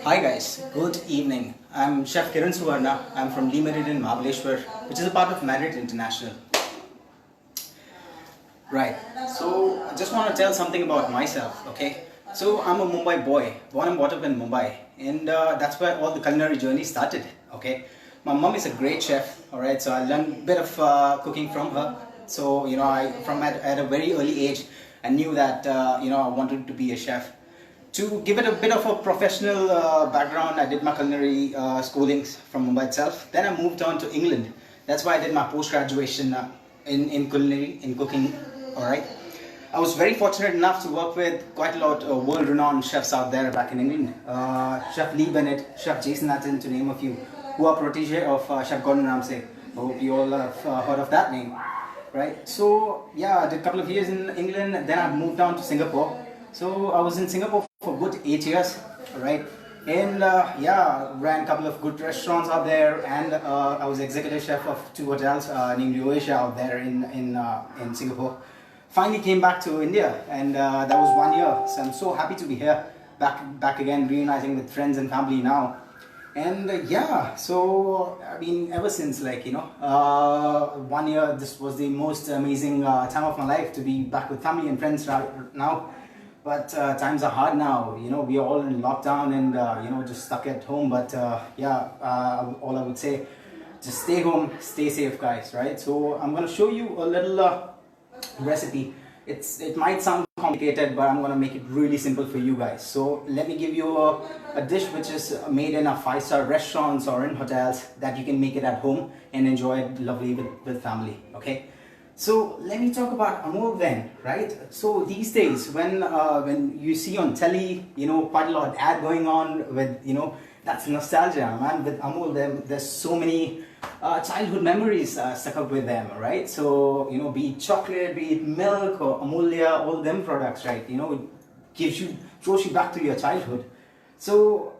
Hi guys, good evening. I'm Chef Kiran Suvarna. I'm from Meridien, Mahabaleshwar, which is a part of Merit International. Right, so I just want to tell something about myself, okay? So I'm a Mumbai boy, born and brought up in Mumbai, and that's where all the culinary journey started, okay? My mom is a great chef, alright, so I learned a bit of cooking from her. So, at a very early age, I knew that, I wanted to be a chef. To give it a bit of a professional background, I did my culinary schoolings from Mumbai itself. Then I moved on to England. That's why I did my post-graduation in culinary, in cooking, alright. I was very fortunate enough to work with quite a lot of world-renowned chefs out there back in England. Chef Lee Bennett, Chef Jason Atten, to name a few, who are protege of Chef Gordon Ramsay. I hope you all have heard of that name, right? So yeah, I did a couple of years in England, then I moved on to Singapore. So I was in Singapore for good 8 years, right? And ran a couple of good restaurants out there, and I was executive chef of 2 hotels named Oasia out there in Singapore. Finally came back to India, and that was 1 year. So I'm so happy to be here, back again, reuniting with friends and family now. And so I mean, ever since 1 year, this was the most amazing time of my life, to be back with family and friends right now. But times are hard now, we are all in lockdown and just stuck at home. But all I would say, just stay home, stay safe, guys, right? So I'm going to show you a little recipe. It might sound complicated, but I'm going to make it really simple for you guys. So let me give you a dish which is made in a 5-star restaurants or in hotels, that you can make it at home and enjoy it lovely with family, okay? So let me talk about Amul then, right? So these days, when you see on telly, quite a lot of ad going on with, that's nostalgia, man. With Amul, there's so many childhood memories stuck up with them, right? So, be it chocolate, be it milk or Amulia, all them products, right? It throws you back to your childhood. So,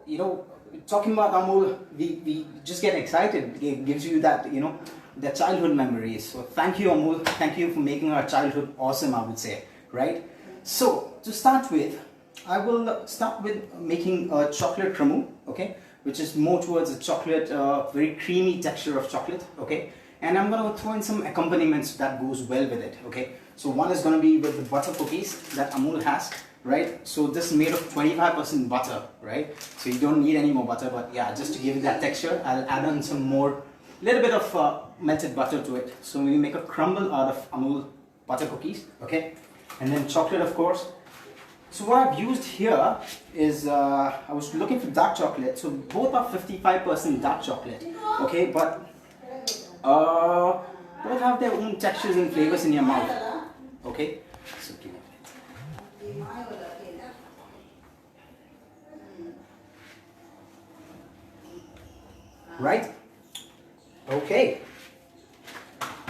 talking about Amul, we just get excited. It gives you that, the childhood memories. So thank you, Amul. Thank you for making our childhood awesome, I would say, right? So to start with, I will start with making a chocolate cremeux, okay, which is more towards a chocolate, very creamy texture of chocolate, okay. And I'm going to throw in some accompaniments that goes well with it, okay. So one is going to be with the butter cookies that Amul has, right? So this is made of 25% butter, right? So you don't need any more butter, but yeah, just to give it that texture, I'll add on some more, little bit of melted butter to it. So we make a crumble out of Amul butter cookies, okay? And then chocolate, of course. So what I've used here is, I was looking for dark chocolate. So both are 55% dark chocolate, okay? But both have their own textures and flavors in your mouth, okay? So give it. Right? Okay,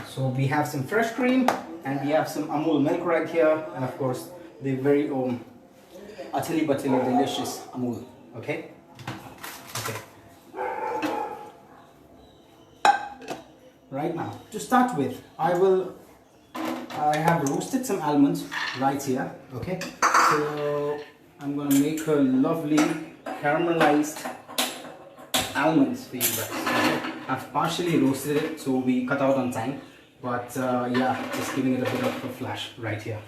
so we have some fresh cream and we have some Amul milk right here, and of course the very own utterly delicious Amul, okay? Okay. Right now, to start with, I have roasted some almonds right here, okay? So I'm gonna make a lovely caramelized almonds for you guys, okay? I've partially roasted it, so we cut out on time, but just giving it a bit of a flash right here.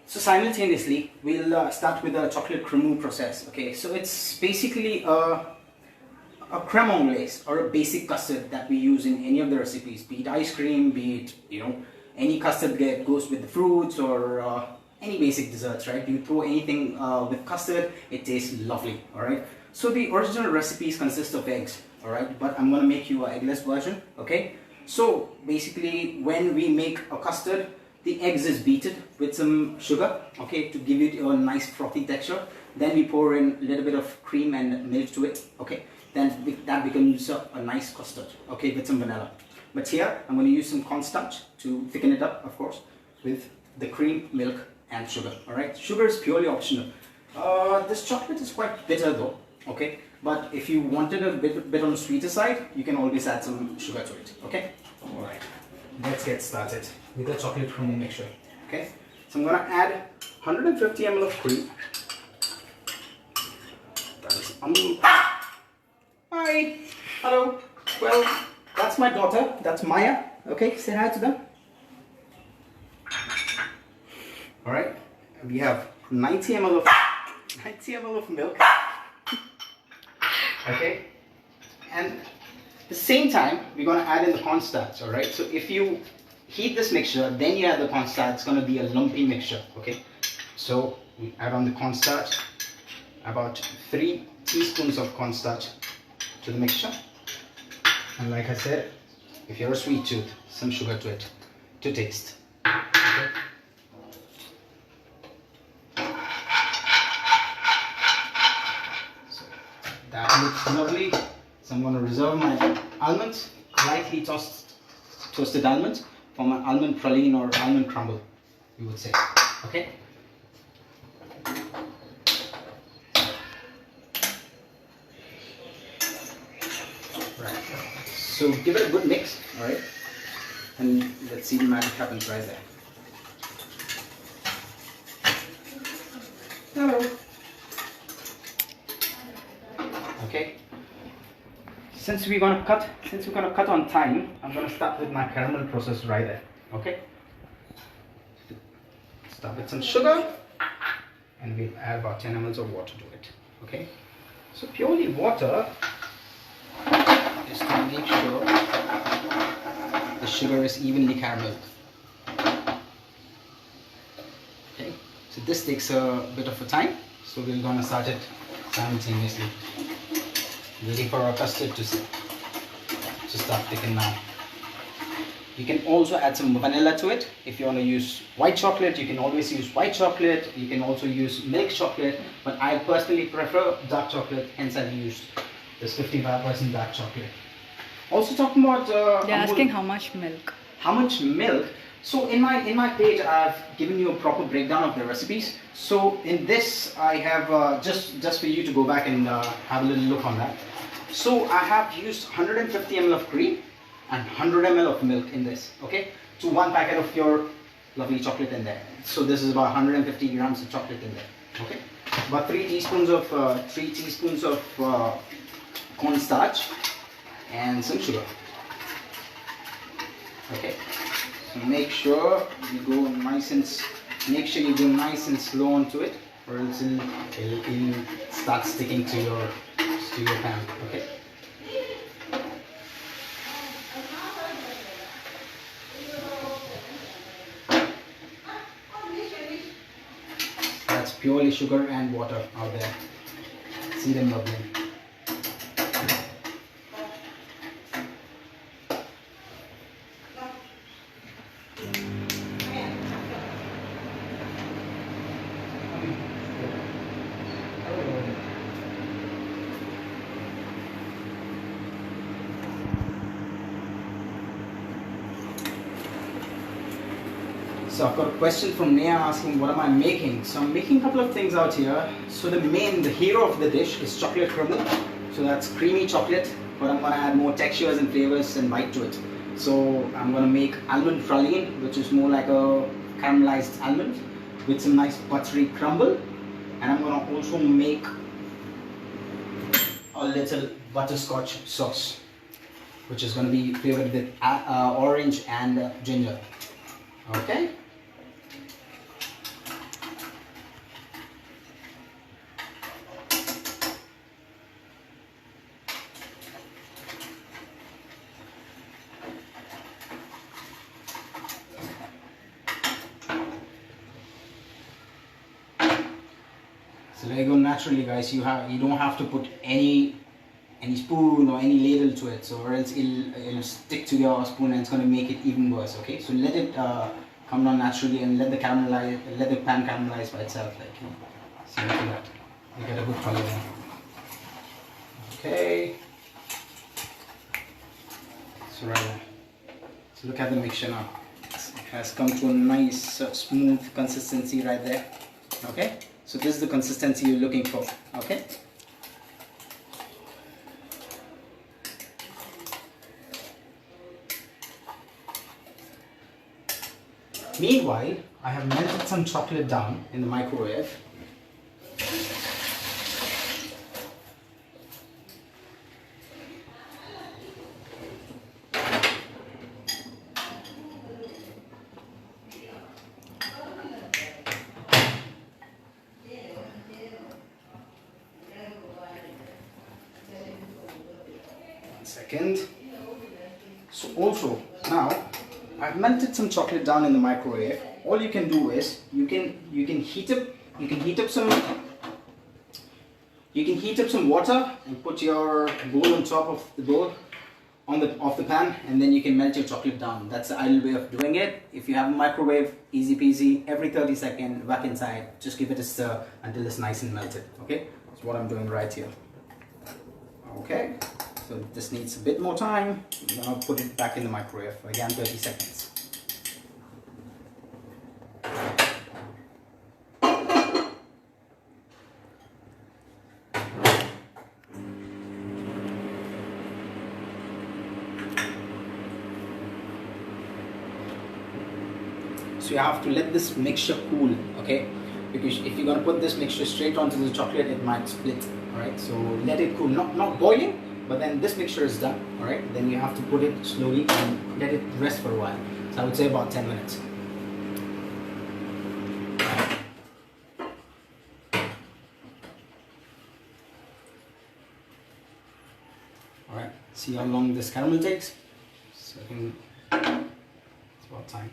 So simultaneously, we'll start with the chocolate cremeux process, okay? So it's basically a creme anglaise, or a basic custard that we use in any of the recipes, be it ice cream, be it, any custard that goes with the fruits, or any basic desserts, right? You throw anything with custard, it tastes lovely, alright? So the original recipes consist of eggs, alright? But I'm going to make you an eggless version, okay? So basically, when we make a custard, the eggs is beaten with some sugar, okay, to give it a nice frothy texture. Then we pour in a little bit of cream and milk to it, okay? Then that becomes a nice custard, okay, with some vanilla. But here, I'm going to use some cornstarch to thicken it up, of course, with the cream, milk, and sugar, alright? Sugar is purely optional. This chocolate is quite bitter though, okay? But if you wanted a bit on the sweeter side, you can always add some sugar to it, okay? All right, let's get started with the chocolate cremeux mixture, okay? So I'm gonna add 150 ml of cream. That is Amul. Hi, hello. Well, that's my daughter. That's Maya. Okay, say hi to them. All right, we have 90 ml of milk. Okay, and at the same time we're going to add in the cornstarch. All right, so if you heat this mixture then you add the cornstarch, it's going to be a lumpy mixture. Okay, so we add on the cornstarch, about 3 teaspoons of cornstarch to the mixture, and like I said, if you're a sweet tooth, some sugar to it to taste. Okay. That looks lovely. So I'm going to reserve my almonds, lightly toasted almonds, for my almond praline or almond crumble, you would say. Okay. Right. So give it a good mix, all right, and let's see the magic happens right there. Hello. Okay. Since we're gonna cut on time, I'm gonna start with my caramel process right there. Okay. Start with some sugar, and we'll add about 10 ml of water to it. Okay. So purely water is to make sure the sugar is evenly caramelized. Okay. So this takes a bit of a time, so we're gonna start it simultaneously. Waiting for our custard to start thickening now. You can also add some vanilla to it. If you want to use white chocolate, you can always use white chocolate. You can also use milk chocolate, but I personally prefer dark chocolate, hence I've used this 55% dark chocolate. Also talking about they're asking how much milk. How much milk? So in my page I've given you a proper breakdown of the recipes. So in this I have just for you to go back and have a little look on that. So I have used 150 ml of cream and 100 ml of milk in this, okay? So 1 packet of your lovely chocolate in there. So this is about 150 grams of chocolate in there, okay? About 3 teaspoons of cornstarch and some sugar, okay? So make sure you go nice and slow onto it, or else it'll start sticking to your pan. Okay. That's purely sugar and water out there. See them bubbling. So I've got a question from Nia asking what am I making. So I'm making a couple of things out here. So the hero of the dish is chocolate crumble. So that's creamy chocolate, but I'm going to add more textures and flavors and bite to it. So I'm going to make almond praline, which is more like a caramelized almond with some nice buttery crumble. And I'm going to also make a little butterscotch sauce, which is going to be flavored with orange and ginger. Okay. So there you go. Naturally, guys, you don't have to put any spoon or any ladle to it, so or else it'll stick to your spoon and it's going to make it even worse. Okay, so let it come down naturally and let the pan caramelize by itself. Like, you know. So look at that, you get a good color there. Okay, so right there. So look at the mixture now. It has come to a nice smooth consistency right there. Okay, so this is the consistency you're looking for. Okay. Meanwhile, I have melted some chocolate down in the microwave. Second. So also now I've melted some chocolate down in the microwave. All you can do is you can heat up some water and put your bowl on top of the bowl of the pan, and then you can melt your chocolate down. That's the ideal way of doing it. If you have a microwave, easy peasy, every 30 seconds back inside, just give it a stir until it's nice and melted. Okay, that's what I'm doing right here. Okay. So this needs a bit more time. I'm going to put it back in the microwave for again 30 seconds. So you have to let this mixture cool, okay? Because if you're going to put this mixture straight onto the chocolate, it might split. Alright, so let it cool, not boiling. But then this mixture is done, alright? Then you have to put it slowly and let it rest for a while. So I would say about 10 minutes. Alright, see how long this caramel takes? So I think it's about time.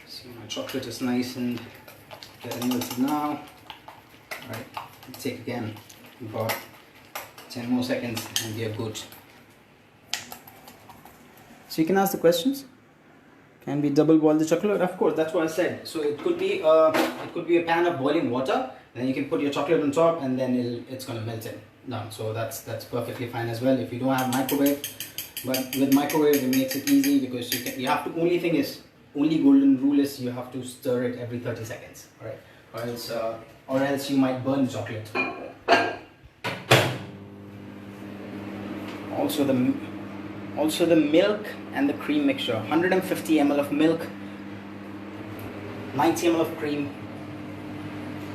See, my chocolate is nice and getting melted now. Alright, take again about 10 more seconds and we are good. So you can ask the questions. Can we double boil the chocolate? Of course, that's what I said. So it could be a pan of boiling water, and then you can put your chocolate on top, and then it's gonna melt it down. So that's perfectly fine as well if you don't have microwave. But with microwave, it makes it easy because you have to. Only golden rule is you have to stir it every 30 seconds, right? Or else you might burn chocolate. Also the milk and the cream mixture. 150 ml of milk, 90 ml of cream,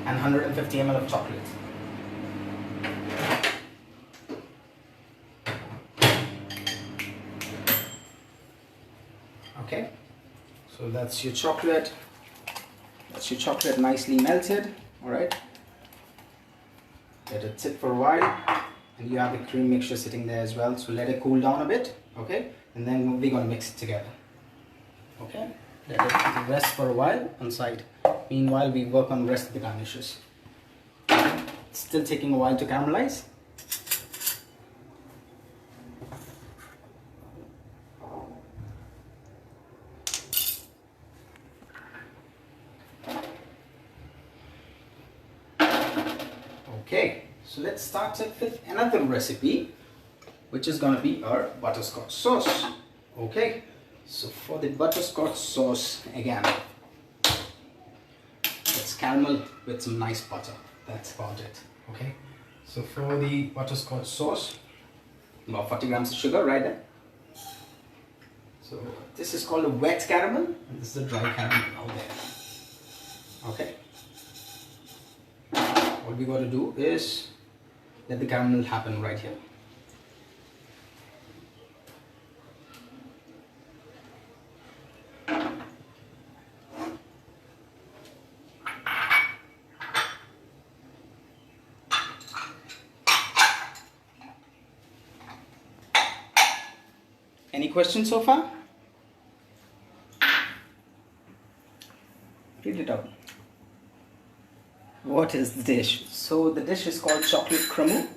and 150 ml of chocolate. Okay. So that's your chocolate. That's your chocolate nicely melted. Alright. Let it sit for a while. And you have the cream mixture sitting there as well. So let it cool down a bit. Okay. And then we're going to mix it together. Okay. Let it rest for a while on side. Meanwhile, we work on the rest of the garnishes. It's still taking a while to caramelize. Okay, so let's start with another recipe, which is going to be our butterscotch sauce. Okay, so for the butterscotch sauce, again, it's caramel with some nice butter. That's about it. Okay, so for the butterscotch sauce, about 40 grams of sugar right there. So this is called a wet caramel, and this is a dry caramel out there. Okay. All we got to do is let the caramel happen right here. Any questions so far? Read it out. What is the dish? So the dish is called Chocolate Cremeux,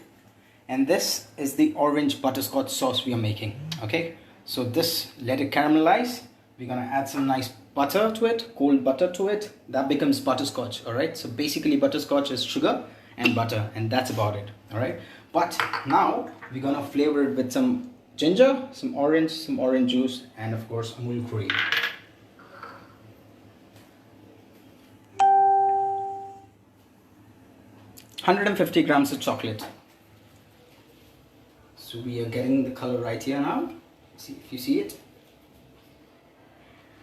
and this is the orange butterscotch sauce we are making. Okay, so this, let it caramelize. We're gonna add some nice butter to it, cold butter to it. That becomes butterscotch. All right, so basically butterscotch is sugar and butter, and that's about it. All right, but now we're gonna flavor it with some ginger, some orange juice, and of course Amul cream. 150 grams of chocolate. So So we are getting the color right here now. See if you see it.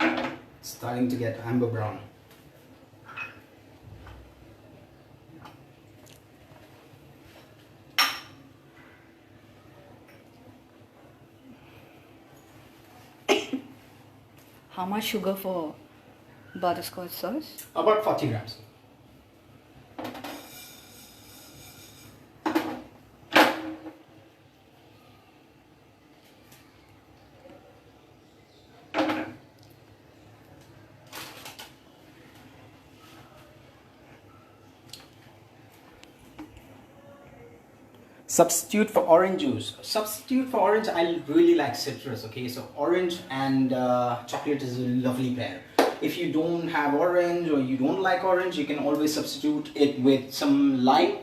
It's starting to get amber brown. How much sugar for butterscotch sauce? About 40 grams. Substitute for orange juice. Substitute for orange, I really like citrus, okay? So orange and chocolate is a lovely pair. If you don't have orange or you don't like orange, you can always substitute it with some lime,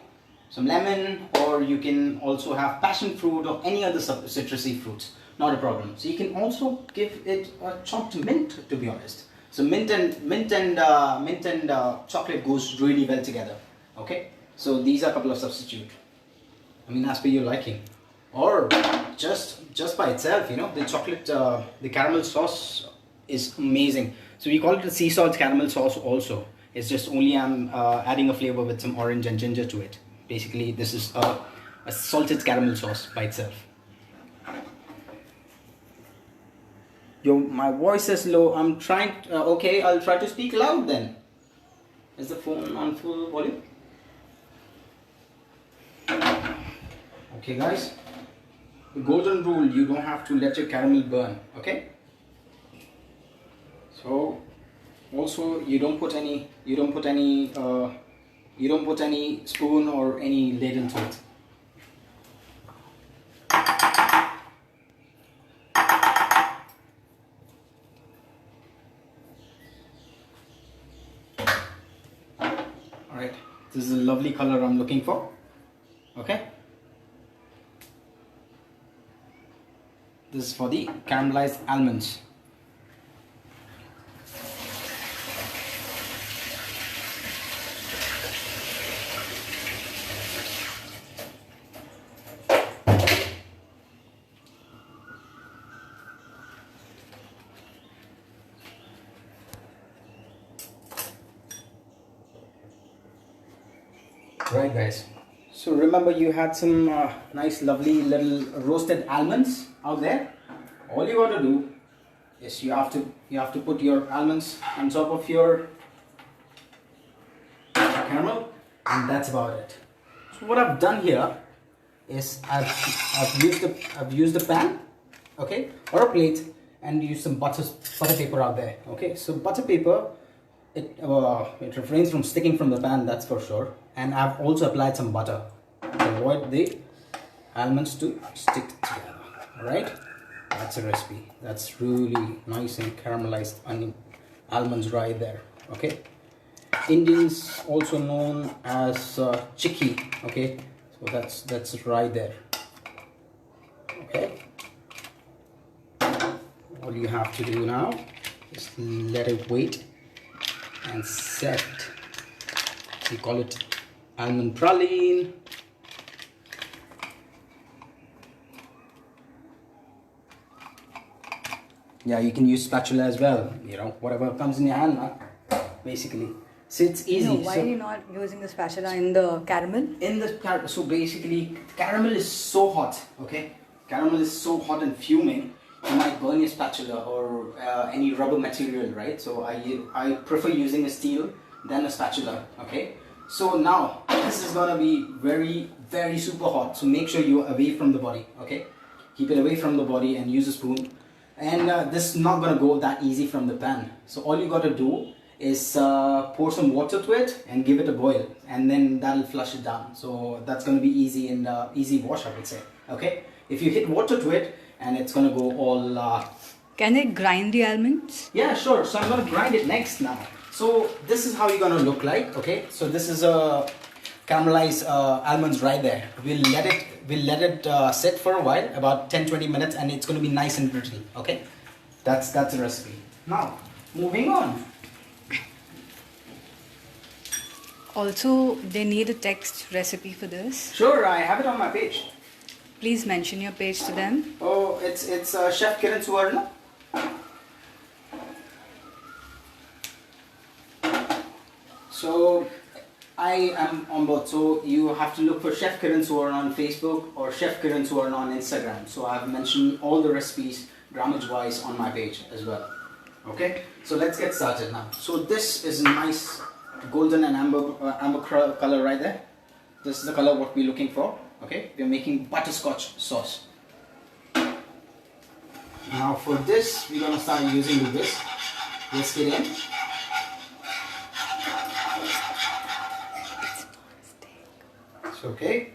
some lemon, or you can also have passion fruit or any other citrusy fruits. Not a problem. So you can also give it a chopped mint, to be honest. So mint and chocolate goes really well together, okay? So these are a couple of substitutes. I mean, as per your liking, or just by itself, you know, the chocolate, the caramel sauce is amazing. So we call it the sea salt caramel sauce also. It's just only I'm adding a flavor with some orange and ginger to it. Basically, this is a salted caramel sauce by itself. Yo, my voice is low. I'm trying. Okay, I'll try to speak loud then. Is the phone on full volume? Okay guys, the golden rule, you don't have to let your caramel burn, okay? So also you don't put any spoon or any ladle to it. Alright, this is a lovely color I'm looking for, okay? This is for the caramelized almonds. Right guys, so remember you had some nice lovely little roasted almonds out there. All you got to do is you have to put your almonds on top of your caramel, and that's about it. So what I've done here is I've used a pan, okay, or a plate, and use some butter paper out there. Okay, so butter paper, it refrains from sticking from the pan, that's for sure. And I've also applied some butter to avoid the almonds to stick together. Alright, that's a recipe. That's really nice and caramelized almonds right there. Okay, Indians also known as chicky. Okay, so that's right there. Okay, all you have to do now is let it wait and set. We call it Almond Praline. Yeah, you can use spatula as well, you know, whatever comes in your hand, basically. So it's easy. No, why are you not using the spatula in the caramel? So basically, caramel is so hot, okay? Caramel is so hot and fuming, you might burn your spatula or any rubber material, right? So I prefer using a steel than a spatula, okay? So now, this is gonna be very, very super hot. So make sure you're away from the body, okay? Keep it away from the body and use a spoon. And this is not gonna go that easy from the pan. So all you gotta do is pour some water to it and give it a boil. And then that'll flush it down. So that's gonna be easy and easy wash, I would say, okay? If you hit water to it, and it's gonna go all... Can I grind the almonds? Yeah, sure. So I'm gonna grind it next now. So this is how you're gonna look like, okay? So this is a caramelized almonds right there. We'll let it sit for a while, about 10-20 minutes, and it's gonna be nice and brittle, okay? That's the recipe. Now, moving on. Also, they need a text recipe for this. Sure, I have it on my page. Please mention your page to them. Oh, it's Chef Kiran Suvarna. So I am on both. So you have to look for Chef Kiran Suvarna on Facebook or Chef Kiran Suvarna on Instagram. So I've mentioned all the recipes grammage wise on my page as well. Okay, so let's get started now. So this is a nice golden and amber color right there. This is the color what we're looking for. Okay, we're making butterscotch sauce. Now for this, we're gonna start using the whisk. Whisk it in. It's okay.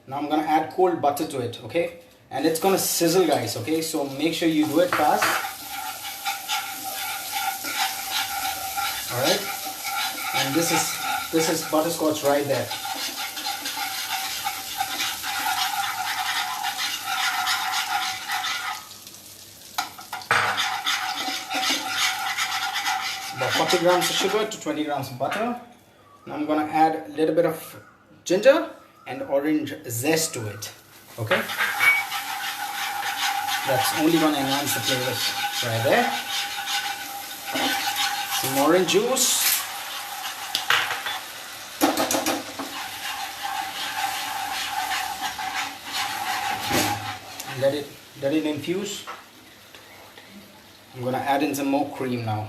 Now I'm gonna add cold butter to it. Okay, and it's gonna sizzle, guys. Okay, so make sure you do it fast. All right, and this is butterscotch right there. About 40 grams of sugar to 20 grams of butter. Now I'm gonna add a little bit of ginger and orange zest to it. Okay, that's only gonna enhance the flavors right there. Some orange juice. Let it infuse. I'm gonna add in some more cream now.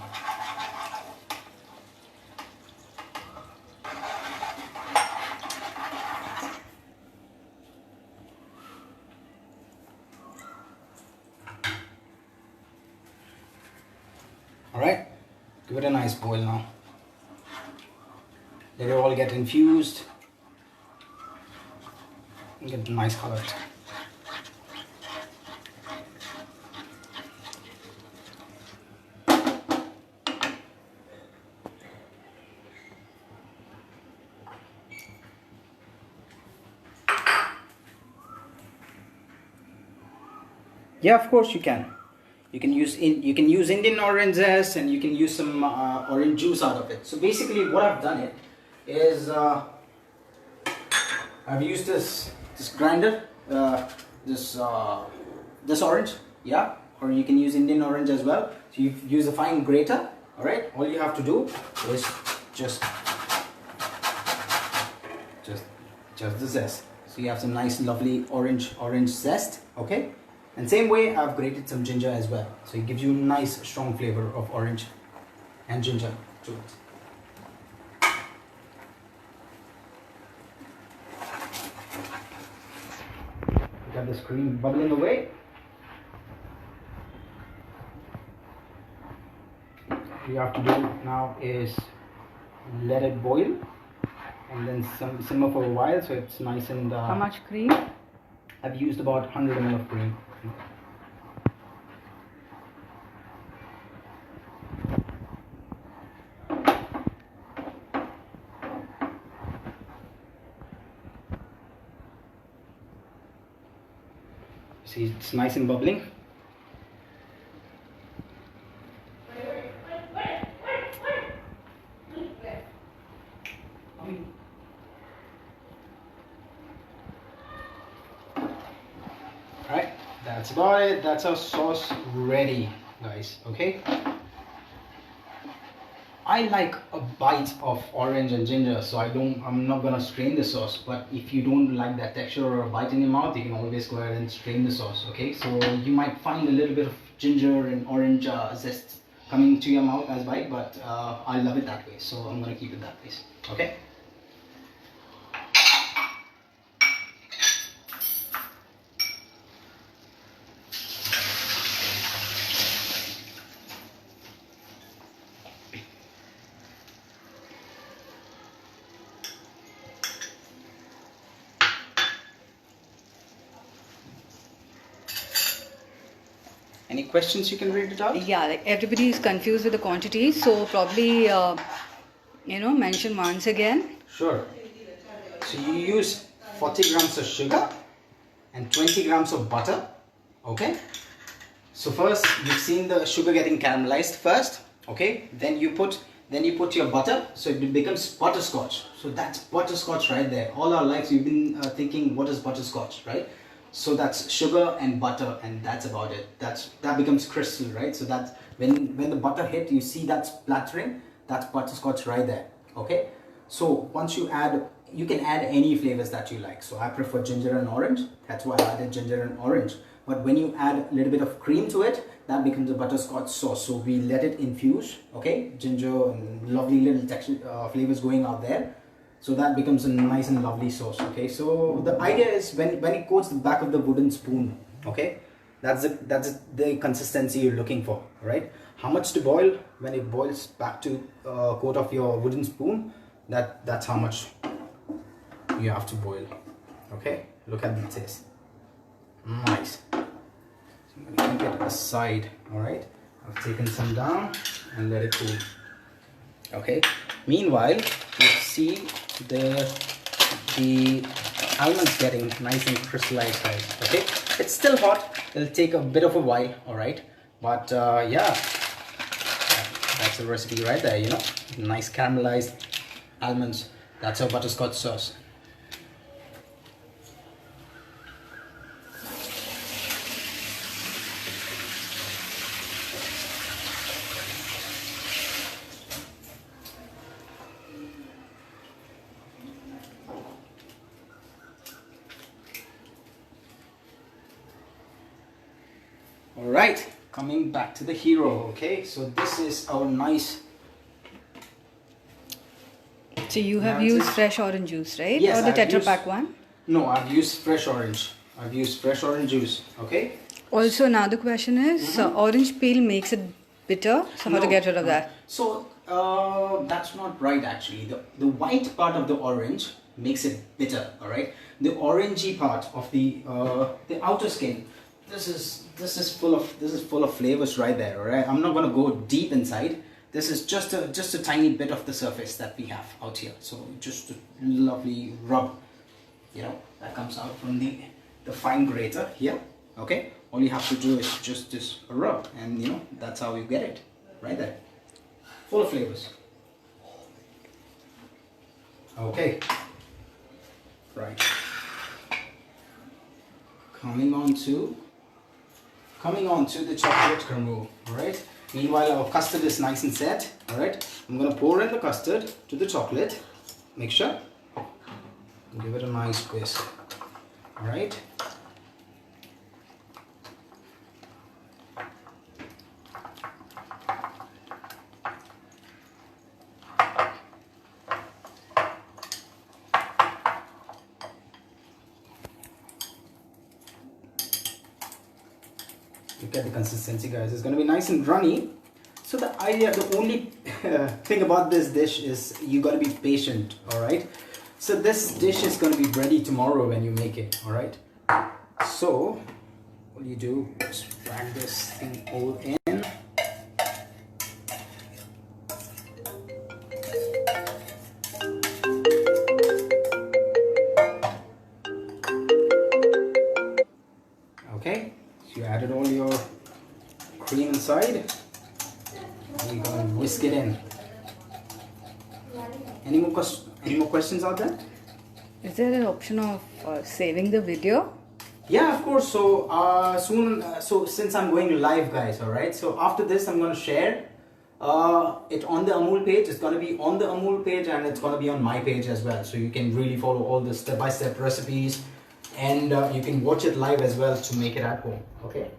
Alright, give it a nice boil now. Let it all get infused and get a nice color. Yeah, of course you can. You can use Indian orange zest, and you can use some orange juice out of it. So basically, what I've done is I've used this grinder, this orange, yeah, or you can use Indian orange as well. So you use a fine grater. All right. All you have to do is just the zest. So you have some nice, lovely orange zest. Okay. And same way, I've grated some ginger as well. So it gives you a nice, strong flavor of orange and ginger to it. Got this cream bubbling away. All you have to do now is let it boil and then simmer for a while so it's nice and... How much cream? I've used about 100 ml of cream. See, it's nice and bubbling. Alright, that's about it. That's our sauce ready, guys. Okay. I like a bite of orange and ginger, so I'm not gonna strain the sauce. But if you don't like that texture or a bite in your mouth, you can always go ahead and strain the sauce. Okay, so you might find a little bit of ginger and orange zest coming to your mouth as bite, but I love it that way, so I'm gonna keep it that way. Okay. Any questions you can read it out? Yeah, like everybody is confused with the quantity, so probably mention once again. Sure. So you use 40 grams of sugar and 20 grams of butter. Okay. So first you've seen the sugar getting caramelized first. Okay. Then you put your butter, so it becomes butterscotch. So that's butterscotch right there. All our lives we've been thinking, what is butterscotch, right? So that's sugar and butter, and that's about it. That becomes crystal, right? So that's when the butter hit, you see that splattering, that's butterscotch right there. Okay, so once you add, you can add any flavors that you like. So I prefer ginger and orange, that's why I added ginger and orange. But when you add a little bit of cream to it, that becomes a butterscotch sauce. So we let it infuse, okay, ginger and lovely little texture, flavors going out there. So that becomes a nice and lovely sauce. Okay, so the idea is when it coats the back of the wooden spoon, okay, that's the consistency you're looking for, right? How much to boil? When it boils back to coat of your wooden spoon, that's how much you have to boil. Okay, look at the taste. Nice. So I'm going to keep it aside. All right, I've taken some down and let it cool. Okay, meanwhile you see the almonds getting nice and crystallized, guys. Okay, it's still hot, it'll take a bit of a while. All right, but yeah, that's a recipe right there, you know, nice caramelized almonds. That's our butterscotch sauce. Alright, coming back to the hero. Okay, so this is our nice. So you have used fresh orange juice, right? Yes, or the I've Tetra Pak one? No, I've used fresh orange. I've used fresh orange juice. Okay. Also, another question is orange peel makes it bitter. So how to get rid of that? So that's not right actually. The white part of the orange makes it bitter. All right. The orangey part of the outer skin. This is full of flavors right there. All right. I'm not gonna go deep inside. This is just a tiny bit of the surface that we have out here. So just a lovely rub, you know, that comes out from the fine grater here. Okay, all you have to do is just this rub, and you know, that's how you get it right there, full of flavors. Okay, right, coming on to the chocolate cremeux. All right, meanwhile our custard is nice and set. All right, I'm gonna pour in the custard to the chocolate mixture and give it a nice whisk. All right. Look at the consistency, guys. It's going to be nice and runny. So the only thing about this dish is you got to be patient. All right. So this dish is going to be ready tomorrow when you make it. All right. So what you do is whack this thing all in. Okay. You added all your cream inside, and you're gonna whisk it in. Any more questions out there? Is there an option of saving the video? Yeah, of course. So so since I'm going live, guys, all right. So after this, I'm gonna share it on the Amul page. It's gonna be on the Amul page, and it's gonna be on my page as well. So you can really follow all the step-by-step recipes. And you can watch it live as well to make it at home. Okay.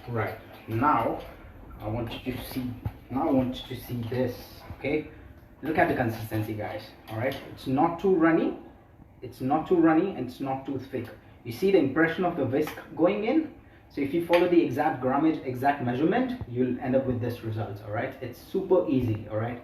Right now, I want you to see. Now I want you to see this. Okay. Look at the consistency, guys. All right. It's not too runny. It's not too runny, and it's not too thick. You see the impression of the whisk going in. So if you follow the exact grammage, exact measurement, you'll end up with this result. All right. It's super easy. All right.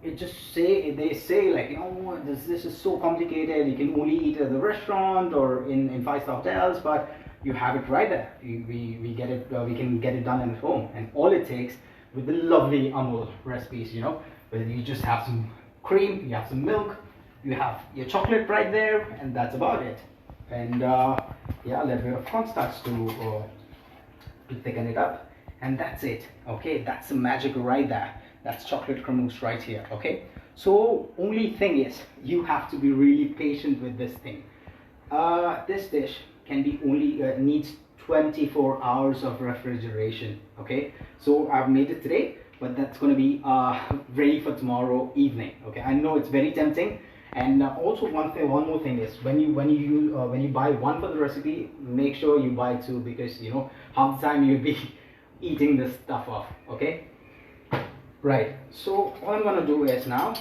They say like, you know, this is so complicated, you can only eat at the restaurant or in five-star hotels, but you have it right there. We get it, we can get it done at home, and all it takes with the lovely Amul recipes, you know, where you just have some cream, you have some milk, you have your chocolate right there, and that's about it. And yeah, a little bit of cornstarch to thicken it up, and that's it. Okay, that's the magic right there. That's chocolate cremeux right here. Okay, So only thing is, you have to be really patient with this thing. This dish can be only needs 24 hours of refrigeration. Okay, so I've made it today, but that's going to be ready for tomorrow evening. Okay, I know it's very tempting. And also one more thing is, when you buy one for the recipe, make sure you buy two, because you know half the time you'll be eating this stuff off. Okay, right. So all I'm gonna do is now,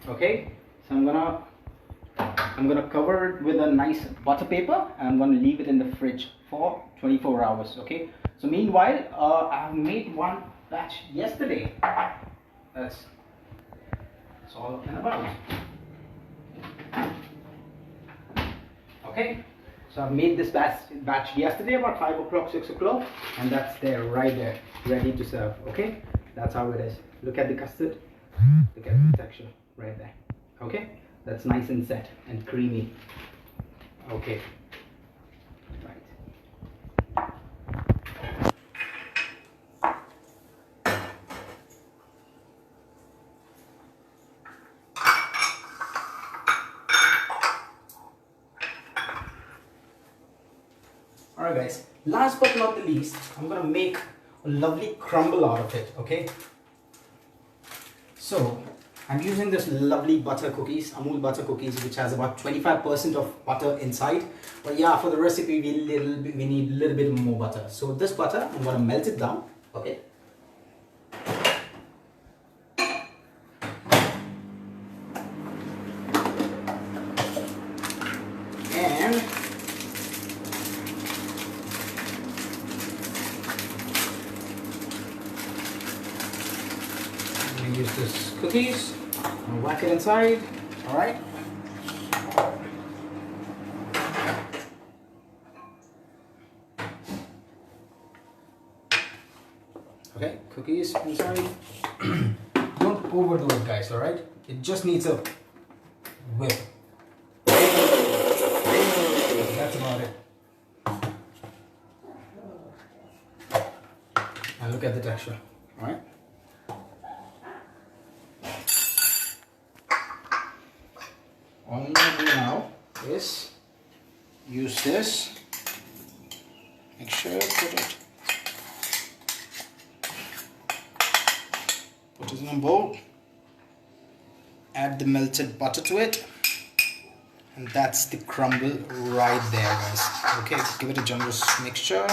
okay, so I'm gonna cover it with a nice butter paper, and I'm gonna leave it in the fridge for 24 hours. Okay, so meanwhile, I've made one batch yesterday. That's all in about. Okay, so I've made this batch yesterday about 5 o'clock, 6 o'clock, and that's there, right there, ready to serve. Okay, that's how it is. Look at the custard, look at the texture right there. Okay, that's nice and set and creamy. Okay, right. Alright guys, last but not the least, I'm gonna make a lovely crumble out of it. Okay, so I'm using this lovely butter cookies, Amul butter cookies, which has about 25% of butter inside. But yeah, for the recipe we need a little bit more butter. So this butter, I'm gonna melt it down. Okay, and use this cookies and whack it inside. All right. Okay, cookies inside. Don't overdo it, guys. All right. It just needs a whip. That's about it. And look at the texture. All right. All I'm going to do now is use this, make sure put it in a bowl, add the melted butter to it, and that's the crumble right there, guys. Okay, give it a generous mixture.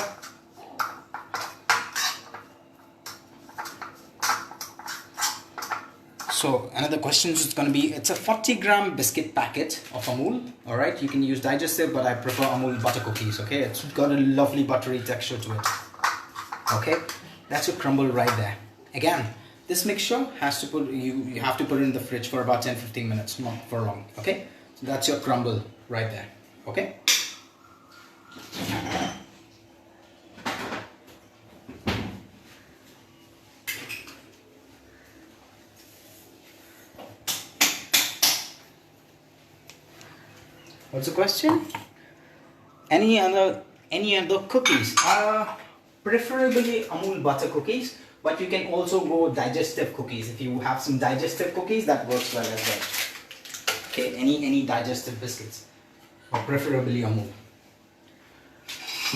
So another question is going to be, it's a 40-gram biscuit packet of Amul. All right, you can use digestive, but I prefer Amul butter cookies. Okay, it's got a lovely buttery texture to it. Okay, that's your crumble right there. Again, this mixture has to put you have to put it in the fridge for about 10-15 minutes, not for long. Okay, so that's your crumble right there. Okay. What's the question? Any other cookies? Preferably Amul butter cookies, but you can also go digestive cookies. If you have some digestive cookies, that works well as well. Okay, any digestive biscuits, or preferably Amul.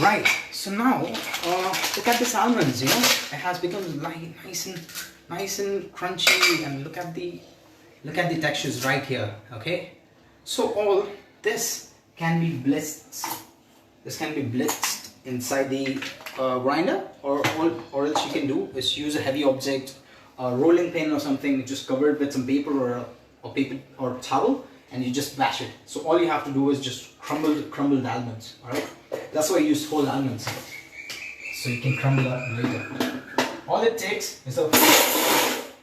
Right. So now look at this almonds. You know, it has become nice and crunchy, and look at the textures right here. Okay. So all this can be blitzed. This can be blitzed inside the grinder, or else you can do is use a heavy object, a rolling pin or something. Just cover it with some paper or paper or towel, and you just bash it. So all you have to do is just crumble the almonds. All right. That's why I use whole almonds, so you can crumble that later. All it takes is a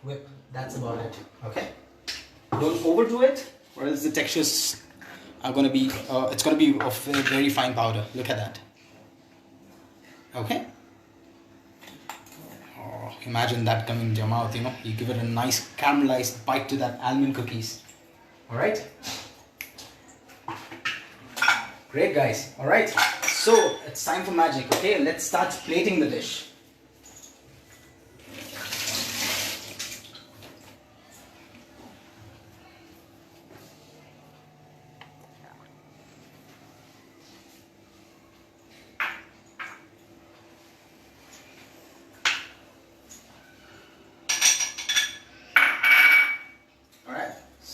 whip. That's about it. Okay. Don't overdo it, or else the textures are going to be, it's going to be of a very fine powder. Look at that. Okay. Oh, imagine that coming into your mouth, you know. You give it a nice caramelized bite to that almond cookies. Alright. Great, guys. Alright. So, it's time for magic. Okay, let's start plating the dish.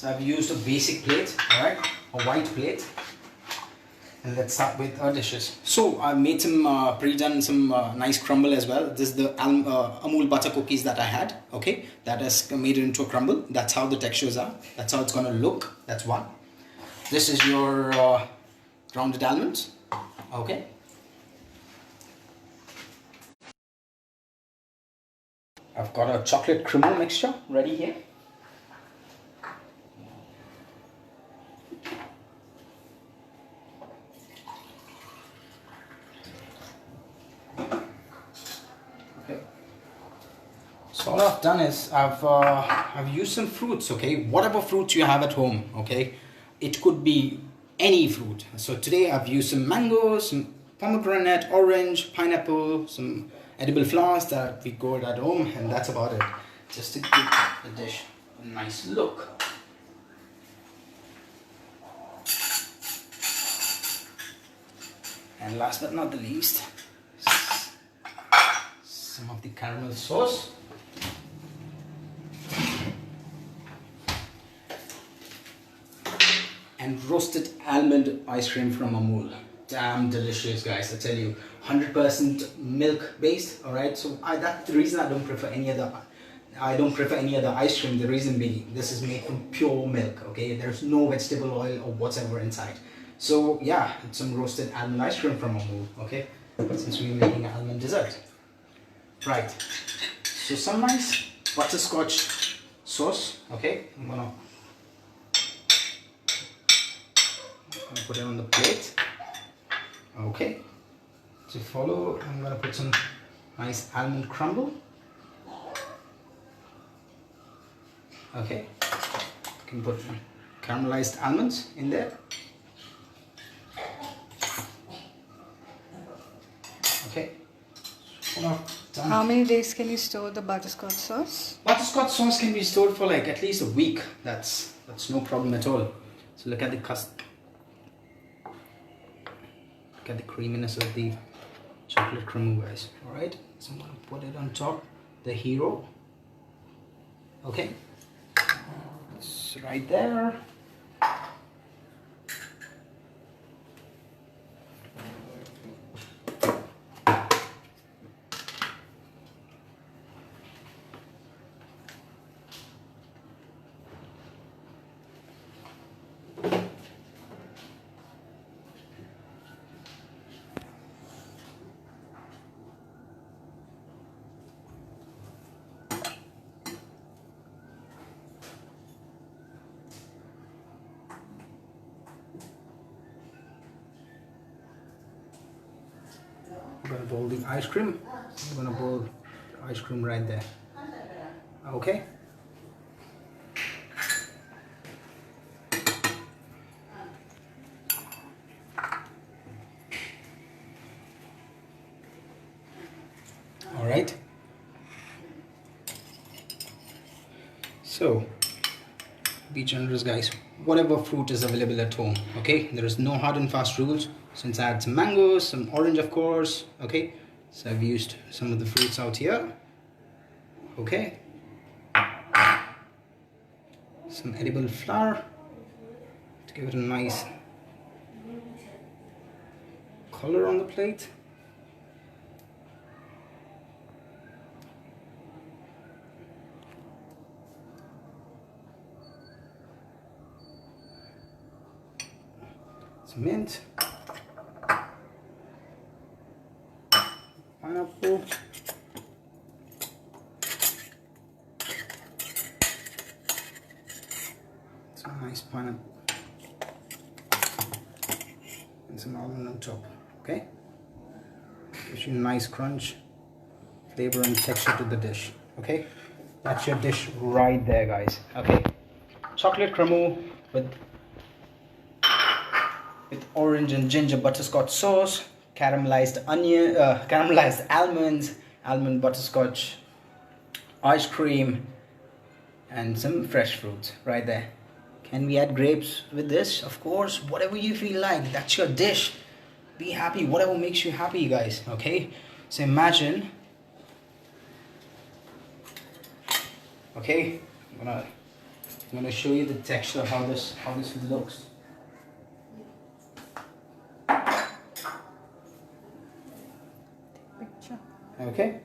So I've used a basic plate, alright, a white plate. And let's start with our dishes. So I've made some pre-done some nice crumble as well. This is the Amul butter cookies that I had. Okay, that has made it into a crumble. That's how the textures are. That's how it's gonna look. That's one. This is your grounded almonds. Okay. I've got a chocolate cremeux mixture ready here. So all I've done is I've used some fruits, okay, whatever fruits you have at home, okay, it could be any fruit. So today I've used some mango, some pomegranate, orange, pineapple, some edible flowers that we got at home, and that's about it, just to give the dish a nice look. And last but not the least, some of the caramel sauce. And roasted almond ice cream from Amul. Damn delicious, guys, I tell you. 100% milk based, alright? So that's the reason I don't prefer any other ice cream. The reason being, this is made from pure milk, okay? There's no vegetable oil or whatever inside. So yeah, it's some roasted almond ice cream from Amul, okay? Since we're making an almond dessert. Right. So some nice butterscotch sauce, okay? I'm gonna put it on the plate. Okay, to follow, I'm gonna put some nice almond crumble. Okay, you can put caramelized almonds in there. Okay. How many days can you store the butterscotch sauce? Butterscotch sauce can be stored for like at least a week. That's no problem at all. So look at the Look at the creaminess of the chocolate cremeux, guys. Alright, so I'm going to put it on top, the hero. Okay, it's right there. I'm gonna boil the ice cream. I'm gonna boil the ice cream right there. Okay. All right. So be generous, guys. Whatever fruit is available at home. Okay. There is no hard and fast rules. Since I had some mangoes, some orange, of course. Okay. So I've used some of the fruits out here. Okay. Some edible flour to give it a nice color on the plate. Some mint, pineapple, some nice pineapple, and some almond on top. Okay, gives you a nice crunch, flavor, and texture to the dish. Okay, that's your dish right there, guys. Okay, chocolate cremeux with orange and ginger butterscotch sauce, caramelized almonds, almond butterscotch ice cream, and some fresh fruits right there. Can we add grapes with this? Of course, whatever you feel like. That's your dish. Be happy, whatever makes you happy, guys. Okay, so imagine. Okay, I'm gonna I'm going to show you the texture, how this looks. Okay.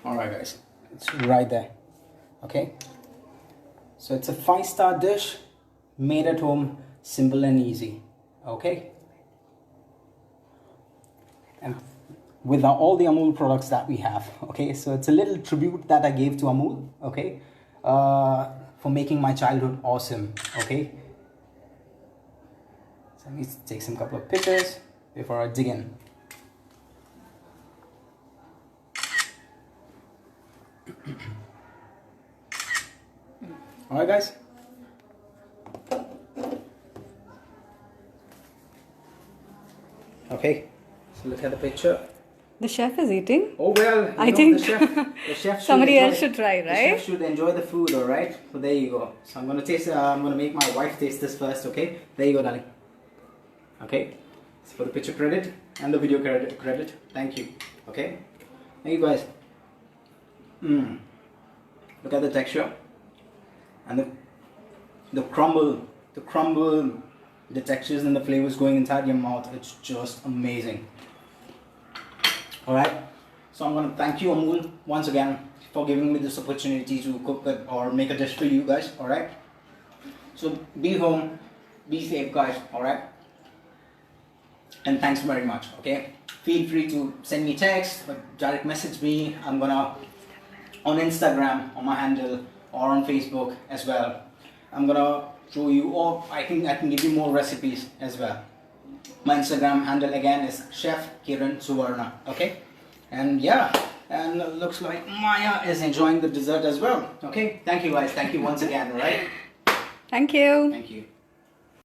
Alright guys, it's right there. Okay. So it's a 5-star dish, made at home, simple and easy. Okay. And with all the Amul products that we have. Okay. So it's a little tribute that I gave to Amul. Okay. For making my childhood awesome. Okay. So I need to take some couple of pictures before I dig in. Alright guys. Okay, so look at the picture. The chef is eating. Oh well, I think the chef somebody else should try, The right? chef should enjoy the food, alright? So there you go. So I'm gonna taste. I'm gonna make my wife taste this first. Okay, there you go, darling. Okay, so for the picture credit and the video credit. Thank you. Okay, thank you guys. Look at the texture and the crumble, the textures and the flavors going inside your mouth. It's just amazing. Alright, so I'm going to thank you Amul once again for giving me this opportunity to cook it or make a dish for you guys. Alright, so be home, be safe guys. Alright, and thanks very much. Okay, feel free to send me text or direct message me. I'm gonna on Instagram on my handle or on Facebook as well. I'm gonna show you, or I think I can give you more recipes as well. My Instagram handle again is Chef Kiran Suvarna. Okay, and yeah, and looks like Maya is enjoying the dessert as well. Okay, thank you guys, thank you once again. Right, Thank you. thank you.